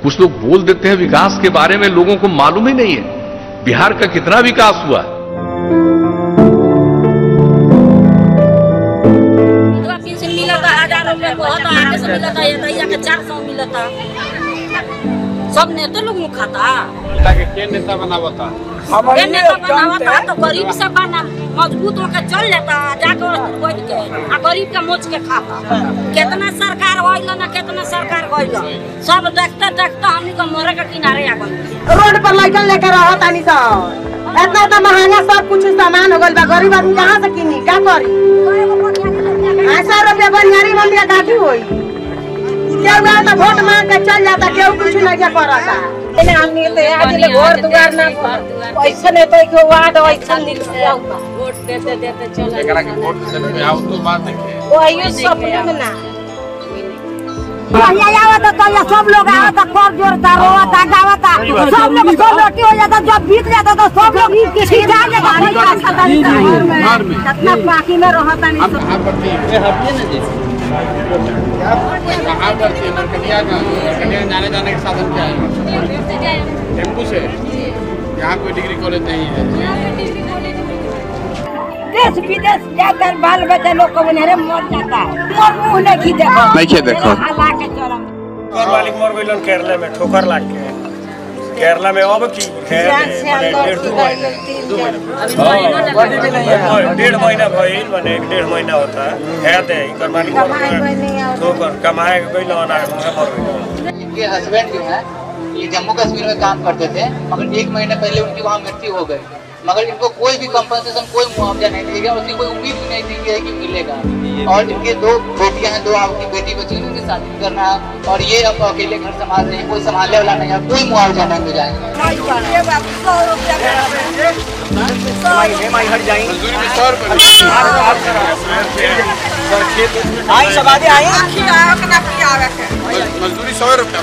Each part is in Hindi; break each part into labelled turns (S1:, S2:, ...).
S1: कुछ लोग बोल देते हैं विकास के बारे में, लोगों को मालूम ही नहीं है बिहार का कितना विकास हुआ।
S2: मिला था 1000 रुपये को, आगे से मिला था 400 मिला था। सब नेता लोग खाता
S3: नेता बनावता
S2: तो गरीब सब बना मजबूत होकर चल जाता, जाकर बैठ के गरीब के मोच के खाता। कितना सरकार होइल ना, कितना सरकार गइल, सब देखते देखते हमनी को मरे के किनारे आ गइल।
S4: रोड पर लइकन लेकर रहत आनी सा, इतना महंगा सब कुछ सामान हो गइल बा, गरीब आदमी कहां से किनी, का करी? 500 रुपया बनियारी मंदिर काटी होई, केहू तो वोट मांग के चल जाता, केहू कुछ नहीं के करता। हमनी तो आज ले घर दुआर ना पैसा ने तो के वाद ऐसा दिल से आउता, वोट देते देते चला एकरा के वोट से आओ तो बात देखे ओइयो सब में ना भैया आवत तो सब लोग आवत, खूब जोरदार होता, गावता, सब लोग दो रोटी हो जाता, जब बीत जाता तो सब लोग सीधा जाता घर में कितना बाकी में रहता नहीं। सब कहां पड़ती है हटिए ना जी, कहां पड़ती है नरकटिया का? नरकटिया जाने जाने के साधन क्या है? टेम्पू से। यहाँ कोई डिग्री कॉलेज नहीं है। देश विदेश जाकर बाल बच्चा लोग को मर जाता है, मुंह नहीं देखो
S5: घर मालिक मर गइलन केरला में ठोकर लाग के। केरला में अब की डेढ़ महीना भइल, माने 1.5 महीना होता है घर मालिक ठोकर कमाए गइल ना मर गइल।
S6: इनके हस्बैंड जो है ये जम्मू कश्मीर में काम करते थे, मगर 1 महीने पहले उनकी वहाँ मृत्यु हो गई, मगर इनको कोई भी कंपनसेशन, कोई मुआवजा नहीं दिया गया, उसकी कोई उम्मीद भी नहीं दी गई कि मिलेगा। और इनके 2 बेटियां हैं, 2 आपकी बेटी बची, उनकी शादी करना है, और ये अब अकेले घर संभाल रहे हैं, कोई संभालने वाला नहीं है, कोई मुआवजा नहीं मिला है।
S3: मजदूरी 100 रुपया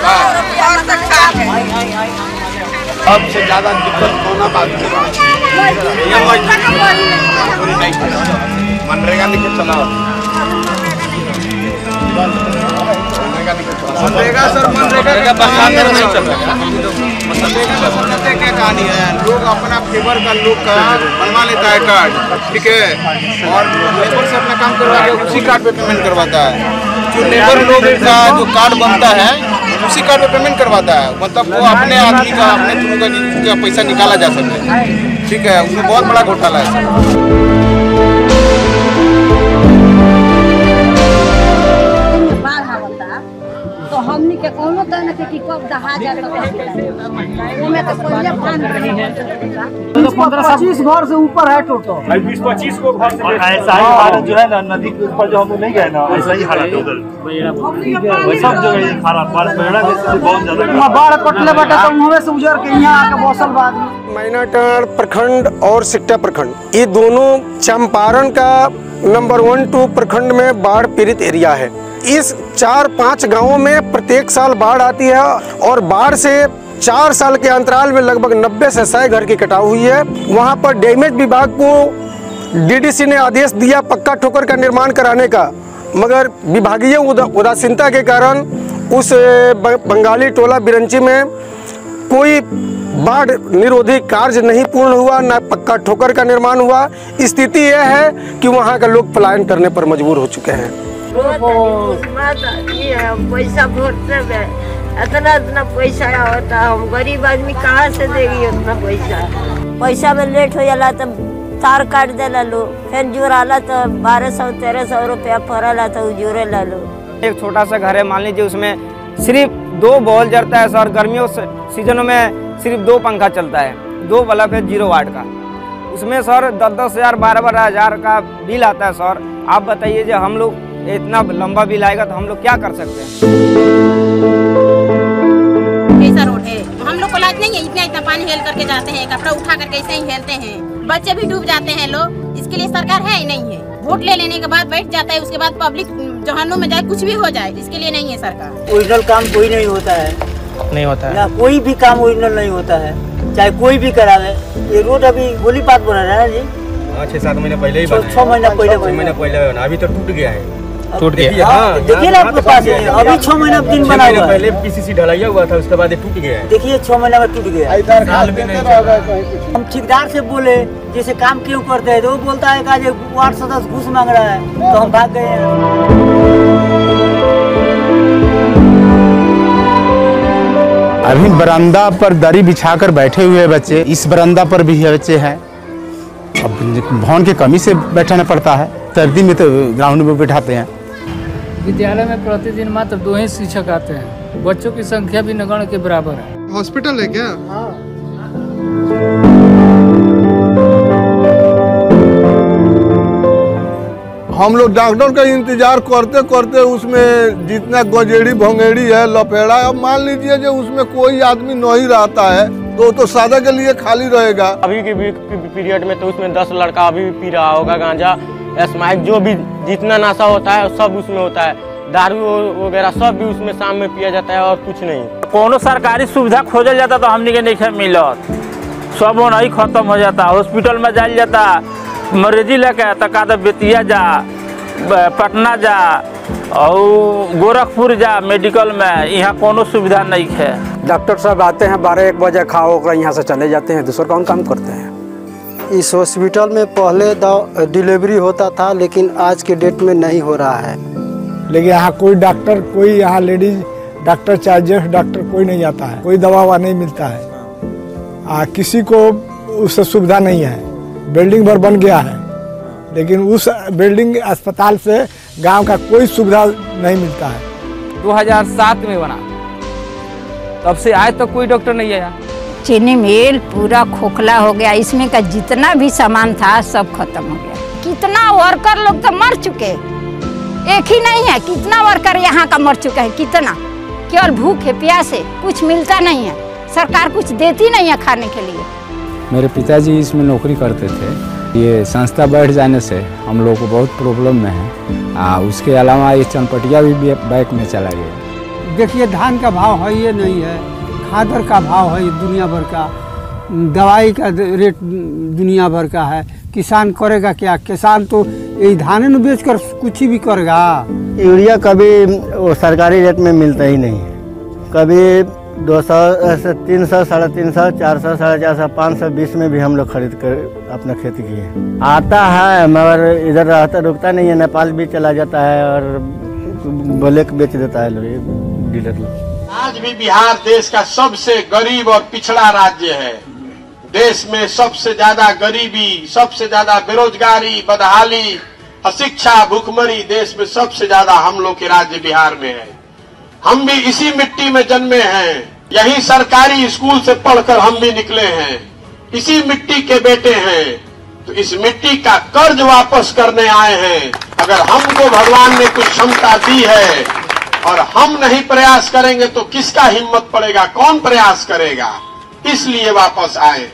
S3: सबसे ज्यादा दिक्कत होना बात मनरेगा लिखे चलाओ, मनरेगा सर, मनरेगा बरसात नहीं चल रहा है। क्या कहानी है, लोग अपना फेवर का लोग का बनवा लेता है कार्ड, ठीक है, और लेबर से अपना काम करवा के उसी कार्ड पे पेमेंट करवाता है। जो लेबर लोग का जो कार्ड बनता है उसी कार्ड पे पेमेंट करवाता है, मतलब वो अपने आदमी का, अपने थ्रू का पैसा निकाला जा सके, ठीक है। उसमें बहुत बड़ा घोटाला है।
S2: तो हमनी के कोनो दाना के की कब दहा जाता में तो पहले फान रही है।
S4: 15-25 घर से ऊपर है टोटल,
S5: 20-25 को घर से
S7: ऐसा ही हालत जो है ना, नदी के ऊपर जो हम लोग नहीं गए ना, ऐसा ही हालत उधर सब जगह खराब बहुत ज्यादा
S4: बाढ़ कटले बाटे तो मुंह से उजर के यहाँ आके बसल बाद में।
S8: मैनाटांड प्रखंड और सिकटा प्रखंड, ये दोनों चंपारण का नंबर 1-2 प्रखंड में बाढ़ पीड़ित एरिया है। इस 4-5 गांवों में प्रत्येक साल बाढ़ आती है, और बाढ़ से 4 साल के अंतराल में लगभग 90 से 100 घर की कटाव हुई है। वहां पर डैमेज विभाग को डीडीसी ने आदेश दिया पक्का ठोकर का निर्माण कराने का, मगर विभागीय उदासीनता के कारण उस बंगाली टोला बिरंची में कोई बाढ़ निरोधी कार्य नहीं पूर्ण हुआ, न पक्का ठोकर का निर्माण हुआ। स्थिति यह है कि वहाँ का लोग पलायन करने पर मजबूर हो चुके हैं।
S4: पैसा वोट से इतना पैसा होता, हम गरीब आदमी कहाँ से देगी उतना पैसा
S2: में लेट हो जाला तो तार काट देला लो, फिर जोड़ाला तो 1200-1300 रुपया पड़ला तो जोड़े ला लो।
S9: एक छोटा सा घर है, मान लीजिए उसमें सिर्फ 2 बॉल जलता है सर, गर्मियों सीजनों में सिर्फ 2 पंखा चलता है, 2 बल्ब है 0 वाट का, उसमें सर 10-10 हज़ार 12-12 हज़ार का बिल आता है। सर आप बताइए, जो हम लोग इतना लंबा बिल आएगा तो हम लोग क्या कर सकते हैं?
S2: कैसा रोड है, हम लोग को लाज नहीं है, इतना पानी हेल करके जाते हैं, कपड़ा उठा करके ऐसे ही हेलते हैं, बच्चे भी डूब जाते हैं लोग। इसके लिए सरकार है ही नहीं है। वोट ले लेने के बाद बैठ जाता है, उसके बाद पब्लिक जहन्नुम में जाए, कुछ भी हो जाए, इसके लिए नहीं है सरकार।
S4: ओरिजिनल काम कोई नहीं होता है,
S9: नहीं होता है
S4: ना कोई भी काम ओरिजिनल नहीं होता है, चाहे कोई भी करावे। ये रोड अभी गोली पात बना रहा है जी,
S5: 6-7 महीने पहले ही
S4: 6 महीना पहले
S5: पहले, अभी तो टूट गया है।
S10: टूट गया।
S11: हाँ, देखिए ना आपके पास अभी 6 महीना दिन बना हुआ है।
S10: पहले पीसीसी ढलाइया हुआ था, उसके बाद ये टूट गया है।
S11: देखिए 6 महीना में टूट गया। हम ठेकेदार से बोले जैसे काम क्यों करते हैं, तो वो बोलता है कि वार्ड सदस्य घूस मांग रहा है, तो हम भाग गए हैं।
S12: अभी बरामदा पर दरी बिछाकर बैठे हुए बच्चे, इस बरामदा पर भी बच्चे हैं। अब भवन की कमी से बैठाना पड़ता है, सर्दी में तो ग्राउंड में बैठाते हैं।
S13: विद्यालय में प्रतिदिन मात्र 2 ही शिक्षक आते हैं, बच्चों की संख्या भी नगण्य के बराबर है।
S14: हॉस्पिटल है क्या?
S11: हाँ।
S15: हम लोग डॉक्टर का इंतजार करते करते उसमें जितना गजेड़ी भंगेड़ी है, लपेड़ा, अब मान लीजिए जो उसमें कोई आदमी नहीं रहता है तो सादा के लिए खाली रहेगा।
S9: अभी के पीरियड में तो उसमें 10 लड़का अभी भी पी रहा होगा गांजा, स्मैक, जो भी जितना नशा होता है सब उसमें होता है, दारू वगैरह सब भी उसमें शाम में पिया जाता है और कुछ नहीं।
S16: कोनो सरकारी सुविधा खोजल जाता तो हमने के नहीं मिलत, सब नहीं खत्म हो जाता। हॉस्पिटल में जाल जाता, मरीजी लेके तका तो बेतिया जा, पटना जा और गोरखपुर जा मेडिकल में, यहाँ कोनो सुविधा नहीं है।
S17: डॉक्टर साहब आते हैं 12-1 बजे, खाओ कर यहाँ से चले जाते हैं, दूसरा कौन काम करते हैं।
S18: इस हॉस्पिटल में पहले डिलीवरी होता था, लेकिन आज के डेट में नहीं हो रहा है।
S19: लेकिन यहाँ कोई डॉक्टर, कोई यहाँ लेडीज डॉक्टर चाहे जेंट्स डॉक्टर कोई नहीं आता है, कोई दवा नहीं मिलता है। किसी को उससे सुविधा नहीं है। बिल्डिंग भर बन गया है, लेकिन उस बिल्डिंग अस्पताल से गांव का कोई सुविधा नहीं मिलता है।
S13: 2007 में बना, तब से आज तक कोई डॉक्टर नहीं आया।
S20: चीनी मिल पूरा खोखला हो गया, इसमें का जितना भी सामान था सब खत्म हो गया। कितना वर्कर लोग तो मर चुके, एक ही नहीं है, कितना वर्कर यहाँ का मर चुका है, कितना। केवल भूखे प्यासे, कुछ मिलता नहीं है, सरकार कुछ देती नहीं है खाने के लिए।
S21: मेरे पिताजी इसमें नौकरी करते थे, ये संस्था बैठ जाने से हम लोग को बहुत प्रॉब्लम में है। उसके अलावा ये चनपटिया भी बैक में चला गया।
S18: देखिए धान का भाव है ये नहीं है, खादर का भाव है दुनिया भर का, दवाई का रेट दुनिया भर का है। किसान करेगा क्या? किसान तो यही धान न बेचकर कुछ ही भी करेगा।
S22: यूरिया कभी वो सरकारी रेट में मिलता ही नहीं है, कभी 200 से 300, 350, 400, 450, 520 में भी हम लोग खरीद कर अपना खेती किए। आता है मगर इधर रहता रुकता नहीं है, नेपाल भी चला जाता है और ब्लैक बेच देता है डीलर लोग।
S23: आज भी बिहार देश का सबसे गरीब और पिछड़ा राज्य है। देश में सबसे ज्यादा गरीबी, सबसे ज्यादा बेरोजगारी, बदहाली, अशिक्षा, भूखमरी देश में सबसे ज्यादा हम लोग के राज्य बिहार में है। हम भी इसी मिट्टी में जन्मे हैं, यही सरकारी स्कूल से पढ़कर हम भी निकले हैं, इसी मिट्टी के बेटे हैं। तो इस मिट्टी का कर्ज वापस करने आए हैं। अगर हमको भगवान ने कुछ क्षमता दी है और हम नहीं प्रयास करेंगे तो किसका हिम्मत पड़ेगा, कौन प्रयास करेगा? इसलिए वापस आए।